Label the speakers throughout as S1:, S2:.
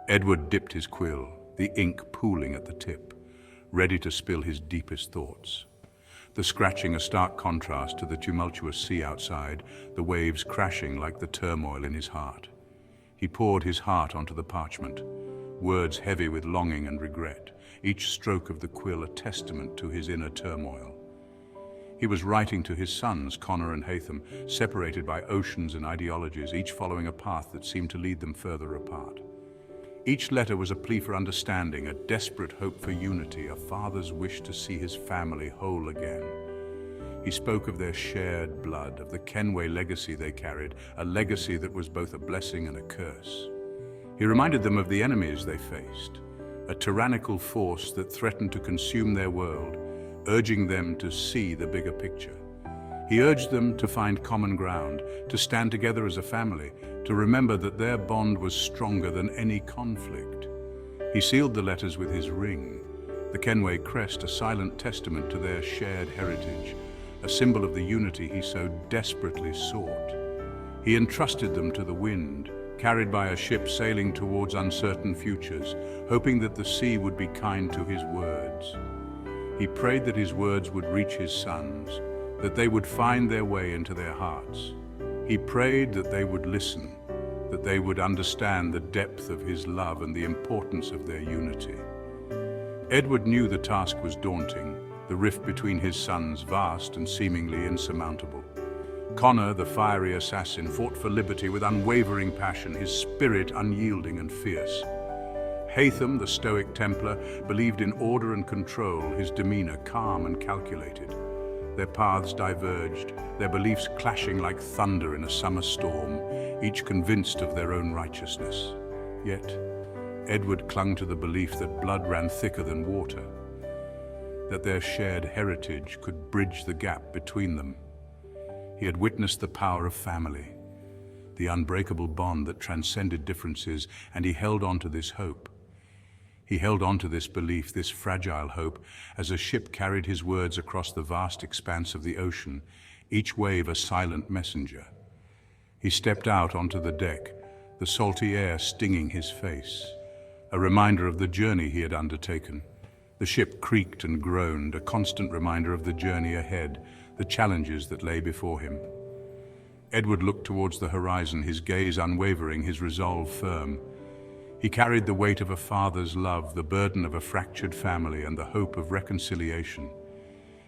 S1: Edward dipped his quill, the ink pooling at the tip, ready to spill his deepest thoughts. The scratching a stark contrast to the tumultuous sea outside, the waves crashing like the turmoil in his heart. He poured his heart onto the parchment, words heavy with longing and regret, each stroke of the quill a testament to his inner turmoil. He was writing to his sons, Connor and Haytham, separated by oceans and ideologies, each following a path that seemed to lead them further apart. Each letter was a plea for understanding, a desperate hope for unity, a father's wish to see his family whole again. He spoke of their shared blood, of the Kenway legacy they carried, a legacy that was both a blessing and a curse. He reminded them of the enemies they faced, a tyrannical force that threatened to consume their world, urging them to see the bigger picture. He urged them to find common ground, to stand together as a family, to remember that their bond was stronger than any conflict. He sealed the letters with his ring, the Kenway crest, a silent testament to their shared heritage, a symbol of the unity he so desperately sought. He entrusted them to the wind, carried by a ship sailing towards uncertain futures, hoping that the sea would be kind to his words. He prayed that his words would reach his sons, that they would find their way into their hearts. He prayed that they would listen, that they would understand the depth of his love and the importance of their unity. Edward knew the task was daunting, the rift between his sons vast and seemingly insurmountable. Connor, the fiery assassin, fought for liberty with unwavering passion, his spirit unyielding and fierce. Haytham, the stoic Templar, believed in order and control, his demeanor calm and calculated. Their paths diverged, their beliefs clashing like thunder in a summer storm, each convinced of their own righteousness. Yet, Edward clung to the belief that blood ran thicker than water, that their shared heritage could bridge the gap between them. He had witnessed the power of family, the unbreakable bond that transcended differences, and he held on to this hope. He held on to this belief, this fragile hope, as a ship carried his words across the vast expanse of the ocean, each wave a silent messenger. He stepped out onto the deck, the salty air stinging his face, a reminder of the journey he had undertaken. The ship creaked and groaned, a constant reminder of the journey ahead, the challenges that lay before him. Edward looked towards the horizon, his gaze unwavering, his resolve firm. He carried the weight of a father's love, the burden of a fractured family, and the hope of reconciliation.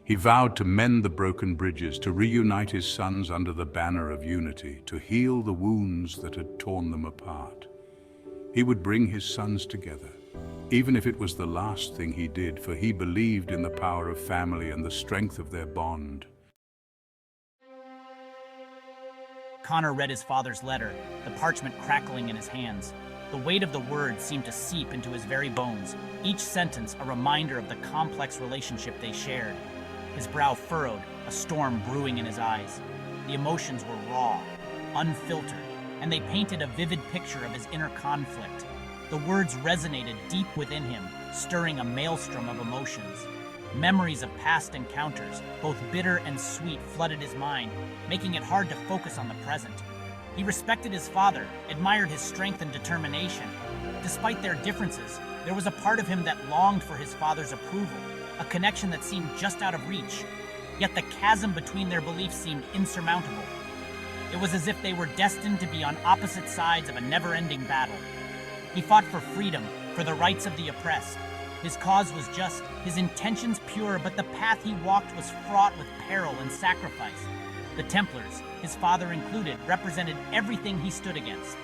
S1: He vowed to mend the broken bridges, to reunite his sons under the banner of unity, to heal the wounds that had torn them apart. He would bring his sons together, even if it was the last thing he did, for he believed in the power of family and the strength of their bond.
S2: Connor read his father's letter, the parchment crackling in his hands. The weight of the words seemed to seep into his very bones, each sentence a reminder of the complex relationship they shared. His brow furrowed, a storm brewing in his eyes. The emotions were raw, unfiltered, and they painted a vivid picture of his inner conflict. The words resonated deep within him, stirring a maelstrom of emotions. Memories of past encounters, both bitter and sweet, flooded his mind, making it hard to focus on the present. He respected his father, admired his strength and determination. Despite their differences, there was a part of him that longed for his father's approval, a connection that seemed just out of reach. Yet the chasm between their beliefs seemed insurmountable. It was as if they were destined to be on opposite sides of a never-ending battle. He fought for freedom, for the rights of the oppressed. His cause was just, his intentions pure, but the path he walked was fraught with peril and sacrifice. The Templars, his father included, represented everything he stood against.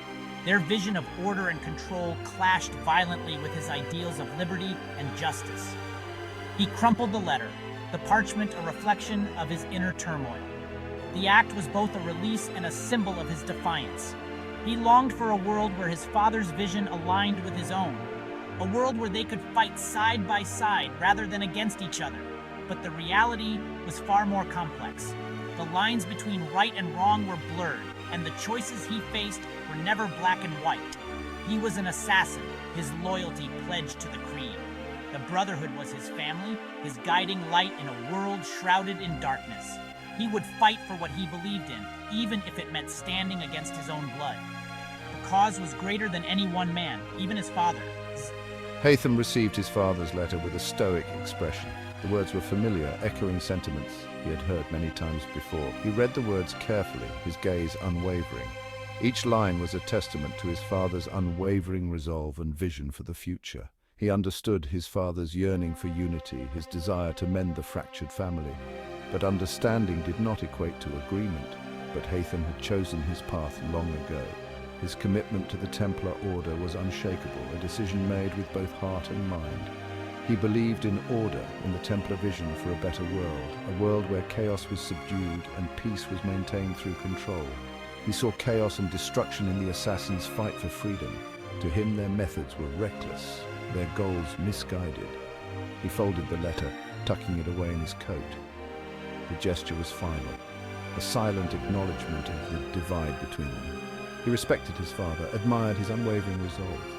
S2: Their vision of order and control clashed violently with his ideals of liberty and justice. He crumpled the letter, the parchment a reflection of his inner turmoil. The act was both a release and a symbol of his defiance. He longed for a world where his father's vision aligned with his own, a world where they could fight side by side rather than against each other. But the reality was far more complex. The lines between right and wrong were blurred, and the choices he faced were never black and white. He was an assassin, his loyalty pledged to the creed. The Brotherhood was his family, his guiding light in a world shrouded in darkness. He would fight for what he believed in, even if it meant standing against his own blood. The cause was greater than any one man, even his father.
S3: Haytham received his father's letter with a stoic expression. The words were familiar, echoing sentiments he had heard many times before. He read the words carefully, his gaze unwavering. Each line was a testament to his father's unwavering resolve and vision for the future. He understood his father's yearning for unity, his desire to mend the fractured family. But understanding did not equate to agreement. But Haytham had chosen his path long ago. His commitment to the Templar Order was unshakable, a decision made with both heart and mind. He believed in order, in the Templar vision for a better world, a world where chaos was subdued and peace was maintained through control. He saw chaos and destruction in the assassins' fight for freedom. To him, their methods were reckless, their goals misguided. He folded the letter, tucking it away in his coat. The gesture was final, a silent acknowledgement of the divide between them. He respected his father, admired his unwavering resolve.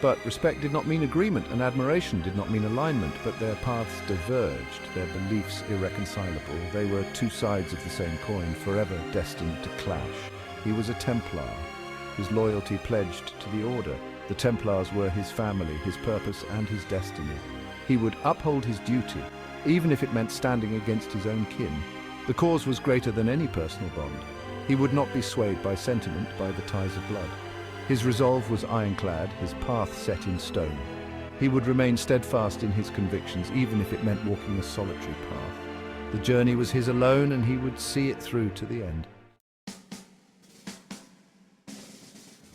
S3: But respect did not mean agreement, and admiration did not mean alignment, but their paths diverged, their beliefs irreconcilable. They were two sides of the same coin, forever destined to clash. He was a Templar, his loyalty pledged to the Order. The Templars were his family, his purpose, and his destiny. He would uphold his duty, even if it meant standing against his own kin. The cause was greater than any personal bond. He would not be swayed by sentiment, by the ties of blood. His resolve was ironclad, his path set in stone. He would remain steadfast in his convictions, even if it meant walking a solitary path. The journey was his alone, and he would see it through to the end.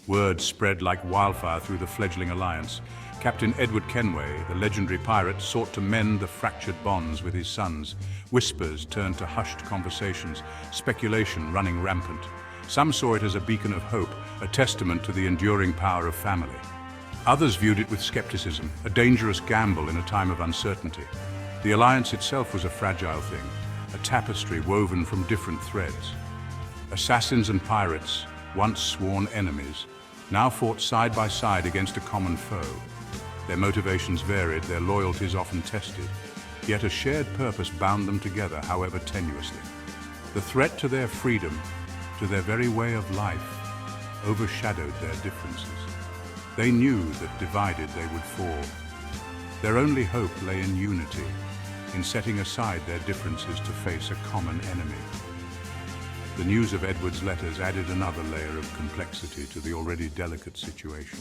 S1: Word spread like wildfire through the fledgling alliance. Captain Edward Kenway, the legendary pirate, sought to mend the fractured bonds with his sons. Whispers turned to hushed conversations, speculation running rampant. Some saw it as a beacon of hope, a testament to the enduring power of family. Others viewed it with skepticism, a dangerous gamble in a time of uncertainty. The alliance itself was a fragile thing, a tapestry woven from different threads. Assassins and pirates, once sworn enemies, now fought side by side against a common foe. Their motivations varied, their loyalties often tested, yet a shared purpose bound them together, however tenuously. The threat to their freedom, to their very way of life, overshadowed their differences. They knew that divided they would fall. Their only hope lay in unity, in setting aside their differences to face a common enemy. The news of Edward's letters added another layer of complexity to the already delicate situation.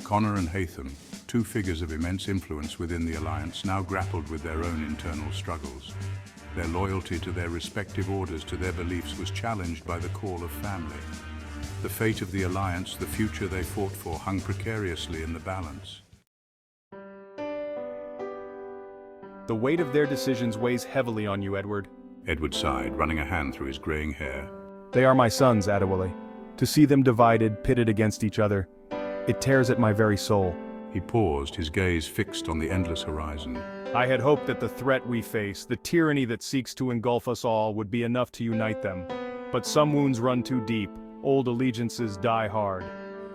S1: Connor and Haytham, two figures of immense influence within the alliance, now grappled with their own internal struggles. Their loyalty to their respective orders, to their beliefs, was challenged by the call of family. The fate of the alliance, the future they fought for, hung precariously in the balance.
S4: The weight of their decisions weighs heavily on you, Edward.
S1: Edward sighed, running a hand through his graying hair.
S4: They are my sons, Adewale. To see them divided, pitted against each other, it tears at my very soul.
S1: He paused, his gaze fixed on the endless horizon.
S4: I had hoped that the threat we face, the tyranny that seeks to engulf us all, would be enough to unite them. But some wounds run too deep, old allegiances die hard.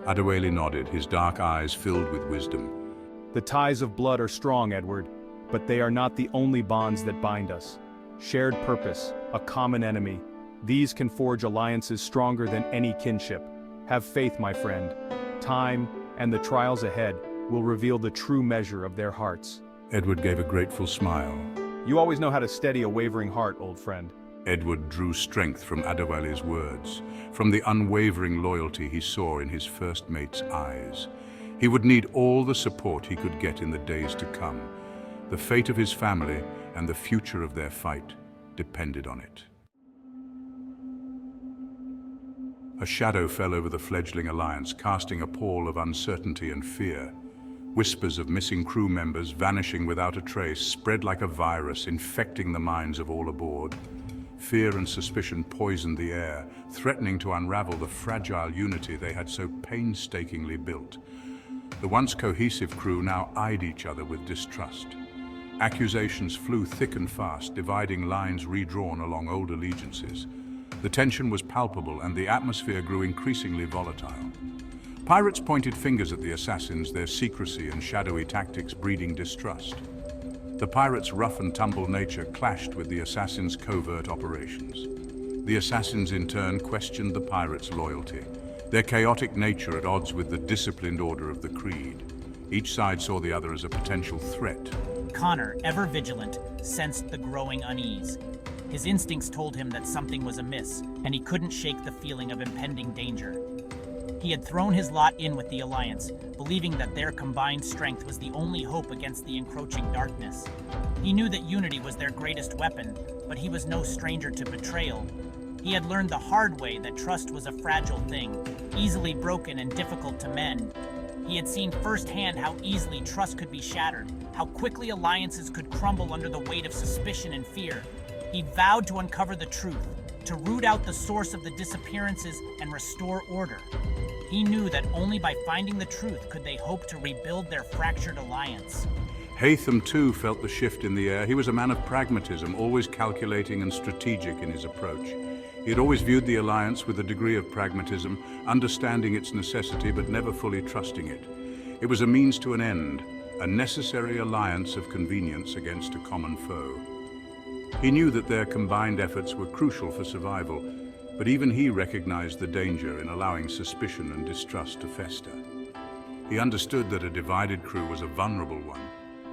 S1: Adewale nodded, his dark eyes filled with wisdom.
S4: The ties of blood are strong, Edward, but they are not the only bonds that bind us. Shared purpose, a common enemy. These can forge alliances stronger than any kinship. Have faith, my friend. Time, and the trials ahead, will reveal the true measure of their hearts.
S1: Edward gave a grateful smile.
S4: You always know how to steady a wavering heart, old friend.
S1: Edward drew strength from Adewale's words, from the unwavering loyalty he saw in his first mate's eyes. He would need all the support he could get in the days to come. The fate of his family and the future of their fight depended on it. A shadow fell over the fledgling alliance, casting a pall of uncertainty and fear. Whispers of missing crew members vanishing without a trace spread like a virus, infecting the minds of all aboard. Fear and suspicion poisoned the air, threatening to unravel the fragile unity they had so painstakingly built. The once cohesive crew now eyed each other with distrust. Accusations flew thick and fast, dividing lines redrawn along old allegiances. The tension was palpable, and the atmosphere grew increasingly volatile. Pirates pointed fingers at the assassins, their secrecy and shadowy tactics breeding distrust. The pirates' rough-and-tumble nature clashed with the assassins' covert operations. The assassins, in turn, questioned the pirates' loyalty. their chaotic nature at odds with the disciplined order of the Creed. Each side saw the other as a potential threat.
S2: Connor, ever vigilant, sensed the growing unease. His instincts told him that something was amiss, and he couldn't shake the feeling of impending danger. He had thrown his lot in with the Alliance, believing that their combined strength was the only hope against the encroaching darkness. He knew that unity was their greatest weapon, but he was no stranger to betrayal. He had learned the hard way that trust was a fragile thing, easily broken and difficult to mend. He had seen firsthand how easily trust could be shattered, how quickly alliances could crumble under the weight of suspicion and fear. He vowed to uncover the truth, to root out the source of the disappearances and restore order. He knew that only by finding the truth could they hope to rebuild their fractured alliance.
S1: Haytham too felt the shift in the air. He was a man of pragmatism, always calculating and strategic in his approach. He had always viewed the Alliance with a degree of pragmatism, understanding its necessity but never fully trusting it. It was a means to an end, a necessary alliance of convenience against a common foe. He knew that their combined efforts were crucial for survival, but even he recognized the danger in allowing suspicion and distrust to fester. He understood that a divided crew was a vulnerable one.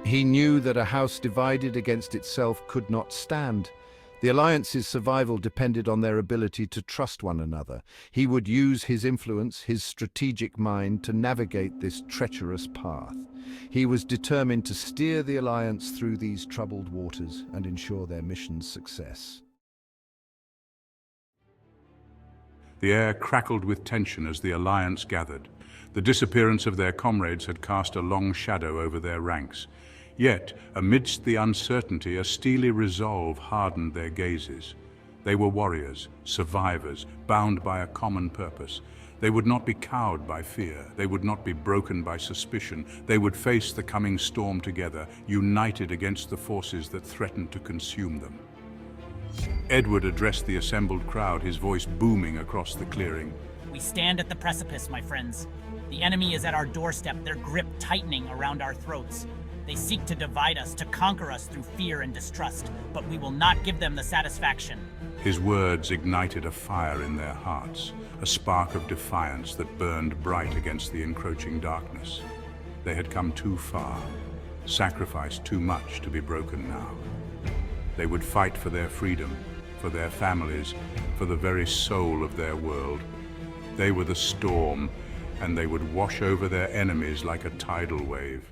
S3: He knew that a house divided against itself could not stand. The Alliance's survival depended on their ability to trust one another. He would use his influence, his strategic mind, to navigate this treacherous path. He was determined to steer the Alliance through these troubled waters and ensure their mission's success.
S1: The air crackled with tension as the Alliance gathered. The disappearance of their comrades had cast a long shadow over their ranks. Yet, amidst the uncertainty, a steely resolve hardened their gazes. They were warriors, survivors, bound by a common purpose. They would not be cowed by fear. They would not be broken by suspicion. They would face the coming storm together, united against the forces that threatened to consume them. Edward addressed the assembled crowd, his voice booming across the clearing.
S2: We stand at the precipice, my friends. The enemy is at our doorstep, their grip tightening around our throats. They seek to divide us, to conquer us through fear and distrust, but we will not give them the satisfaction.
S1: His words ignited a fire in their hearts, a spark of defiance that burned bright against the encroaching darkness. They had come too far, sacrificed too much to be broken now. They would fight for their freedom, for their families, for the very soul of their world. They were the storm, and they would wash over their enemies like a tidal wave.